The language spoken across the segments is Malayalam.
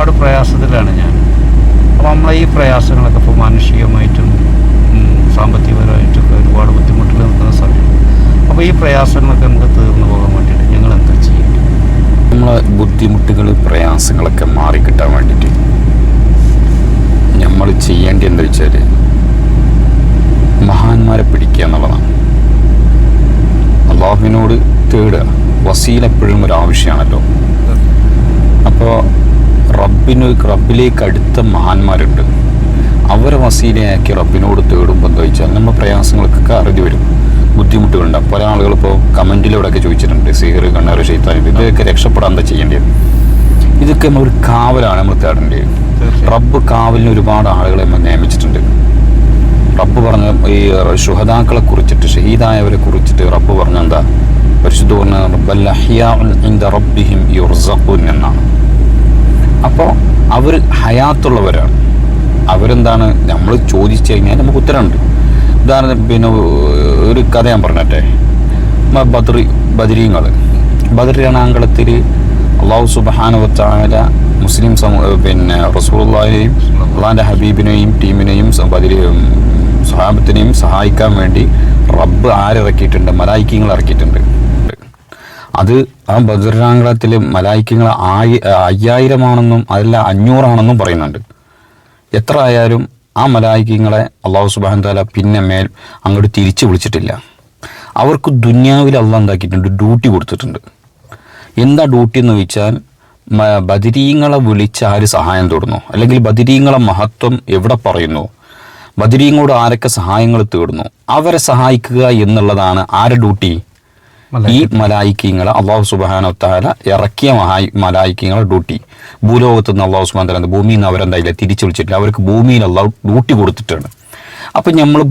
ഒരുപാട് പ്രയാസത്തിലാണ് ഞാൻ. അപ്പോൾ നമ്മളെ ഈ പ്രയാസങ്ങളൊക്കെ ഇപ്പോൾ മാനുഷികമായിട്ടും സാമ്പത്തികപരമായിട്ടൊക്കെ ഒരുപാട് ബുദ്ധിമുട്ടുകൾ നിൽക്കുന്ന സമയം. അപ്പോൾ ഈ പ്രയാസങ്ങളൊക്കെ നമുക്ക് തീർന്നു പോകാൻ വേണ്ടിയിട്ട് ഞങ്ങൾ എന്താ ചെയ്യേണ്ടത്? നമ്മളെ ബുദ്ധിമുട്ടുകൾ പ്രയാസങ്ങളൊക്കെ മാറിക്കിട്ടാൻ വേണ്ടിയിട്ട് നമ്മൾ ചെയ്യേണ്ടത് എന്താ വെച്ചാൽ മഹാന്മാരെ പിടിക്കുക എന്നുള്ളതാണ്. അള്ളാഹുവിനോട് തേടുക. വസീല എപ്പോഴും ഒരു ആവശ്യമാണല്ലോ. അപ്പോൾ റബ്ബിലേക്ക് അടുത്ത മഹാന്മാരുണ്ട്. അവരെ വസീലയാക്കി റബ്ബിനോട് തേടുമ്പോൾ എന്താ വെച്ചാൽ നമ്മുടെ പ്രയാസങ്ങൾക്കൊക്കെ അറിഞ്ഞു വരും. ബുദ്ധിമുട്ടുകളുണ്ടാകും. പല ആളുകൾ ഇപ്പോൾ കമൻറ്റിലൂടെയൊക്കെ ചോദിച്ചിട്ടുണ്ട്, സിഹിർ, കണ്ണേറ്, ശൈത്താൻ, ഇതൊക്കെ രക്ഷപ്പെടാൻ എന്താ ചെയ്യേണ്ടത്? ഇതൊക്കെ ഒരു കാവലാണ് നമ്മൾ തേടേണ്ടത്. റബ്ബ് കാവലിന് ഒരുപാട് ആളുകളെ നമ്മൾ നിയമിച്ചിട്ടുണ്ട്. റബ്ബ് പറഞ്ഞ ഈ ശുഹദാക്കളെ കുറിച്ചിട്ട്, ഷഹീദായവരെ കുറിച്ചിട്ട് റബ്ബ് പറഞ്ഞ എന്താ? പരിശുദ്ധ പറഞ്ഞ റബ്ബിഹിം യുർസഖൂൻ എന്നാണ്. അപ്പോൾ അവർ ഹയാത്തുള്ളവരാണ്. അവരെന്താണ് നമ്മൾ ചോദിച്ചു കഴിഞ്ഞാൽ നമുക്ക് ഉത്തരമുണ്ട്. ഉദാഹരണം പിന്നെ ഒരു കഥ ഞാൻ പറഞ്ഞട്ടെ. ബദരീങ്ങൾ ബദർ രണാങ്കളത്തിൽ അള്ളാഹു സുബ്ഹാനഹു വ തആല മുസ്ലിം പിന്നെ റസൂലുള്ളാഹിയെയും അള്ളാഹിൻ്റെ ഹബീബിനെയും ടീമിനെയും സ്വഹാബത്തിനെയും സഹായിക്കാൻ വേണ്ടി റബ്ബ് ആരിറക്കിയിട്ടുണ്ട്? മലായിക്കങ്ങൾ ഇറക്കിയിട്ടുണ്ട്. അത് ആ ബദർ രണാങ്കളത്തിൽ മലായിക്കങ്ങൾ 5000 ആണെന്നും അതല്ല 500 പറയുന്നുണ്ട്. എത്ര ആയാലും ആ മലായിക്കങ്ങളെ അള്ളാഹു സുബ്ഹാനഹു വ തആല പിന്നെ അങ്ങോട്ട് തിരിച്ചു വിളിച്ചിട്ടില്ല. അവർക്ക് ദുനിയാവിൽ അള്ളാഹ് എന്താക്കിയിട്ടുണ്ട്? ഡ്യൂട്ടി കൊടുത്തിട്ടുണ്ട്. എന്താ ഡ്യൂട്ടി എന്ന് ചോദിച്ചാൽ, ബദരീങ്ങളെ വിളിച്ച് ആര് സഹായം തേടുന്നു, അല്ലെങ്കിൽ ബദരീങ്ങളെ മഹത്വം എവിടെ പറയുന്നു, ബദരീങ്ങളോട് ആരൊക്കെ സഹായങ്ങൾ തേടുന്നു, അവരെ സഹായിക്കുക എന്നുള്ളതാണ് ആരുടെ ഡ്യൂട്ടി? ഈ മലായിക്കങ്ങളെ അള്ളാഹു സുബ്ഹാനഹു വ തആല ഇറക്കിയ മലായിക്കങ്ങളെ ഡ്യൂട്ടി. ഭൂലോകത്ത് നിന്ന് അള്ളാഹു സുബ്ഹാനഹു വ തആല ഭൂമിയിൽ നിന്ന് അവരെന്തായില്ല തിരിച്ചു വിളിച്ചിട്ടില്ല. അവർക്ക് ഭൂമിയിൽ അള്ളാഹു ഡ്യൂട്ടി കൊടുത്തിട്ടാണ്. അപ്പം നമ്മൾ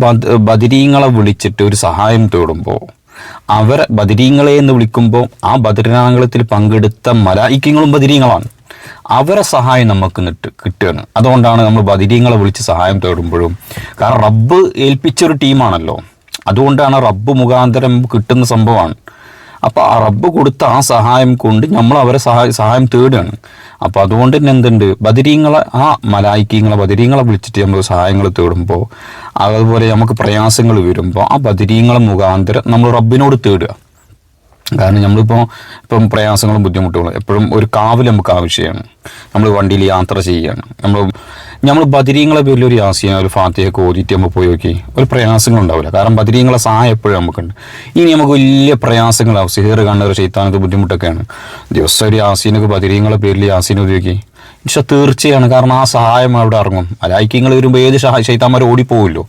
ബദരീങ്ങളെ വിളിച്ചിട്ട് ഒരു സഹായം തേടുമ്പോൾ, അവരെ ബദരീങ്ങളെ എന്ന് വിളിക്കുമ്പോൾ ആ ബദരീങ്ങളത്തിൽ പങ്കെടുത്ത മലായിക്കങ്ങളും ബദരീങ്ങളാണ്. അവരെ സഹായം നമുക്ക് കിട്ടുകയാണ്. അതുകൊണ്ടാണ് നമ്മൾ ബദരീങ്ങളെ വിളിച്ച് സഹായം തേടുമ്പോഴും, കാരണം റബ്ബ് ഏൽപ്പിച്ചൊരു ടീമാണല്ലോ. അതുകൊണ്ടാണ് റബ്ബ് മുഖാന്തരം കിട്ടുന്ന സംഭവമാണ്. അപ്പോൾ ആ റബ്ബ് കൊടുത്ത ആ സഹായം കൊണ്ട് നമ്മൾ അവരെ സഹായം തേടുകയാണ്. അപ്പോൾ അതുകൊണ്ട് തന്നെ എന്തുണ്ട്? ബദരീങ്ങളെ ആ മലായിക്കങ്ങളെ ബദരീങ്ങളെ വിളിച്ചിട്ട് നമ്മൾ സഹായങ്ങൾ തേടുമ്പോൾ, അതുപോലെ നമുക്ക് പ്രയാസങ്ങൾ വരുമ്പോൾ ആ ബദരീങ്ങളെ മുഖാന്തരം നമ്മൾ റബ്ബിനോട് തേടുക. കാരണം ഇപ്പം പ്രയാസങ്ങളും ബുദ്ധിമുട്ടുകളും എപ്പോഴും ഒരു കാവൽ നമുക്ക് ആവശ്യമാണ്. നമ്മൾ വണ്ടിയിൽ യാത്ര ചെയ്യുകയാണ്, നമ്മൾ ബദരീങ്ങളെ പേരിൽ ഒരു യാസീന, ഒരു ഫാത്തിഹയൊക്കെ ഓതിയിട്ട് നമ്മൾ പോയി നോക്കി ഒരു പ്രയാസങ്ങളുണ്ടാവില്ല. കാരണം ബദരീങ്ങളെ സഹായം എപ്പോഴും നമുക്കുണ്ട്. ഇനി നമുക്ക് വലിയ പ്രയാസങ്ങളാവും, സിഹിർ, കണ്ണേറ്, ശൈത്താനത്ത് ബുദ്ധിമുട്ടൊക്കെയാണ്. ദിവസം ഒരു യാസീനൊക്കെ ബദരീങ്ങളെ പേരിൽ യാസീന ഓതി പക്ഷെ തീർച്ചയാണ്. കാരണം ആ സഹായം അവിടെ ഇറങ്ങും. മലായിക്കങ്ങൾ വരുമ്പോൾ ഏത് ശൈത്താന്മാർ ഓടിപ്പോവില്ലോ.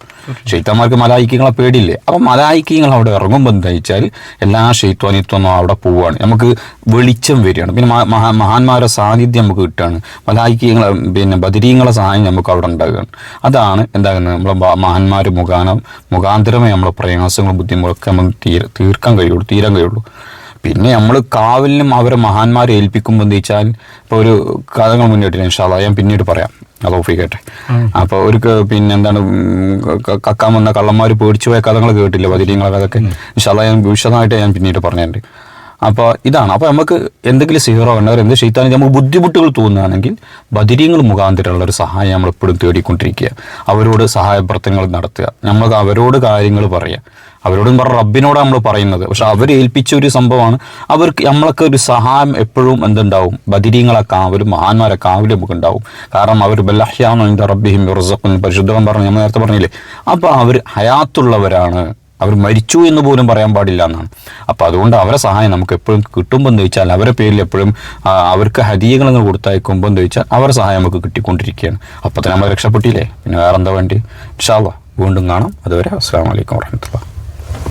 ശൈത്താന്മാർക്ക് മലായിക്കങ്ങളെ പേടിയില്ലേ? അപ്പം മലായിക്കങ്ങൾ അവിടെ ഇറങ്ങുമ്പോൾ എന്താ വെച്ചാൽ എല്ലാ ശൈത്വാനിത്വമൊന്നും അവിടെ പോവുകയാണ്. നമുക്ക് വെളിച്ചം വരികയാണ്. പിന്നെ മഹാന്മാരുടെ സാന്നിധ്യം നമുക്ക് കിട്ടുകയാണ്. മലായിക്കങ്ങളെ പിന്നെ ബദരീങ്ങളെ സഹായം നമുക്ക് അവിടെ ഉണ്ടാകുകയാണ്. അതാണ് എന്താകുന്നത്? നമ്മളെ മഹാന്മാർ മുഖാന്തരമേ നമ്മളെ പ്രയാസങ്ങളും ബുദ്ധിമുട്ടൊക്കെ നമുക്ക് തീരാൻ കഴിയുള്ളൂ. പിന്നെ നമ്മൾ കാവലിനും അവരെ മഹാന്മാരെ ഏൽപ്പിക്കുമ്പോൾ എന്താ വെച്ചാൽ, ഇപ്പോൾ ഒരു കഥകൾ മുന്നോട്ടില്ല, ഇൻഷാ അല്ലാഹ് ഞാൻ പിന്നീട് പറയാം, അത് ഓഫിക്കട്ടെ. അപ്പോൾ ഒരു പിന്നെ എന്താണ് കക്കാൻ വന്ന കള്ളന്മാർ പേടിച്ചു പോയ കഥകൾ കേട്ടില്ല, ബദരീങ്ങളെ കഥയൊക്കെ. ഇൻഷാ അല്ലാഹ് ഞാൻ വിശദമായിട്ട് ഞാൻ പിന്നീട് പറഞ്ഞിട്ടുണ്ട്. അപ്പോൾ ഇതാണ്. അപ്പോൾ നമുക്ക് എന്തെങ്കിലും സിഹിറോ കണ്ണേറോ എന്ത് ശൈത്താനും നമുക്ക് ബുദ്ധിമുട്ടുകൾ തോന്നുകയാണെങ്കിൽ ബദരീങ്ങൾ മുഖാന്തരമുള്ള ഒരു സഹായം നമ്മളെപ്പോഴും തേടിക്കൊണ്ടിരിക്കുക. അവരോട് സഹായപ്രവർത്തനങ്ങൾ നടത്തുക. നമ്മൾക്ക് അവരോട് കാര്യങ്ങൾ പറയുക. അവരോടും റബ്ബിനോട് നമ്മൾ പറയുന്നത്. പക്ഷെ അവർ ഏൽപ്പിച്ച ഒരു സംഭവമാണ്. അവർക്ക് നമ്മളൊക്കെ ഒരു സഹായം എപ്പോഴും എന്തുണ്ടാവും? ബദരീങ്ങളെ കാവലും മഹാന്മാരെ കാവലും നമുക്ക് ഉണ്ടാവും. കാരണം അവർ ബല്ലഹ്യാന റബ്ബിഹിം യുർസഖൂൻ പരിശുദ്ധം പറഞ്ഞു, നമ്മൾ നേരത്തെ പറഞ്ഞില്ലേ. അപ്പോൾ അവർ ഹയാത്തുള്ളവരാണ്, അവർ മരിച്ചു എന്ന് പോലും പറയാൻ പാടില്ല എന്നാണ്. അപ്പോൾ അതുകൊണ്ട് അവരെ സഹായം നമുക്ക് എപ്പോഴും കിട്ടുമ്പോൾ എന്ന് വെച്ചാൽ, അവരെ പേരിൽ എപ്പോഴും അവർക്ക് ഹദിയകൾ കൊടുത്തയക്കുമ്പോൾ എന്ന് വെച്ചാൽ അവരെ സഹായം നമുക്ക് കിട്ടിക്കൊണ്ടിരിക്കുകയാണ്. അപ്പോൾ തന്നെ നമ്മൾ രക്ഷപ്പെട്ടില്ലേ? പിന്നെ വേറെ എന്താ വേണ്ടി? ഇൻഷാ അല്ലാഹ് വീണ്ടും കാണാം. അതുവരെ അസ്സലാമു അലൈക്കും വറഹ്മത്തുള്ളാഹി.